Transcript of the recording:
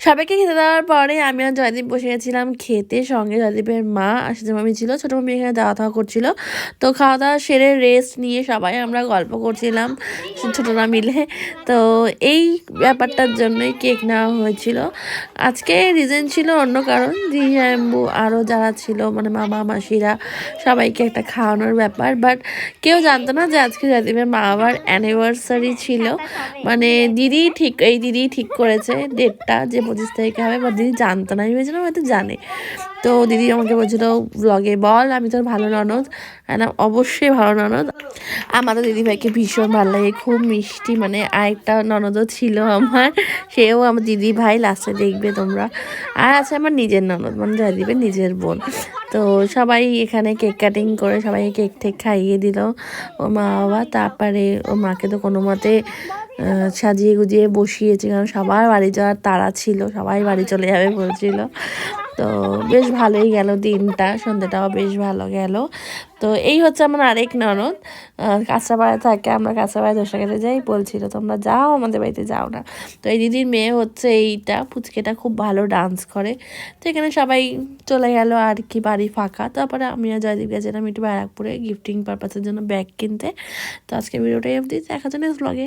সবাইকে খেতে দেওয়ার পরে আমি আর জয়দীপ বসে গেছিলাম খেতে, সঙ্গে জয়দীপের মা আর সাথে মামি ছিল, ছোটো মামি এখানে দাওয়া দাওয়া করছিল। তো খাওয়া দাওয়া সেরে রেস্ট নিয়ে সবাই আমরা গল্প করছিলাম ছোটরা মিলে। তো এই ব্যাপারটার জন্যই কেক নেওয়া হয়েছিল। আজকে রিজন ছিল অন্য কারণ, জিয়াম্বু আরও যারা ছিল মানে মামা মাসিরা সবাইকে একটা খাওয়ানোর ব্যাপার। বাট কেউ জানতো না যে আজকে জয়দীপের মা বাবার অ্যানিভার্সারি ছিল। মানে এই দিদি ঠিক করেছে ডেটটা যে 25 তারিখে হবে, বা দিদি জানতো না, আমি ভেবেছিলাম হয়তো জানে। তো দিদি আমাকে বলছিল ব্লগে বল আমি তোর ভালো ননদ। না অবশ্যই ভালো ননদ, আমার তো দিদিভাইকে ভীষণ ভালো লাগে, খুব মিষ্টি। মানে আরেকটা ননদও ছিল আমার, সেও আমার দিদি ভাই, লাস্টে দেখবে তোমরা। আর আছে আমার নিজের ননদ, মানে জয়দীপের নিজের বোন। তো সবাই এখানে কেক কাটিং করে সবাইকে কেক টেক খাইয়ে দিল ওর মা বাবা। তারপরে ওর মাকে তো কোনো মতে সাজিয়ে গুজিয়ে বসিয়েছে, কারণ সবার বাড়ি যাওয়ার তাড়া ছিল, সবাই বাড়ি চলে যাবে বলছিল। তো বেশ ভালোই গেল দিনটা, সন্ধ্যাটাও বেশ ভালো গেল। তো এই হচ্ছে আমার আরেক ননদ, কাঁচরাপাড়ায় থাকে, আমরা কাঁচরাপাড়ায় দোসা খেতে যাই, বলছিল তোমরা যাও আমাদের বাড়িতে যাও না। তো এই দিদির মেয়ে হচ্ছে এইটা পুচকেটা, খুব ভালো ডান্স করে। তো এখানে সবাই চলে গেল আর কি, বাড়ি ফাঁকা। তারপরে আমি আর জয়দীপ গেছিলাম একটু ব্যারাকপুরে গিফটিং পারপাসের জন্য ব্যাগ কিনতে। তো আজকে ভিডিওটাই অবধি, দেখা যাবে নেক্সট ব্লগে।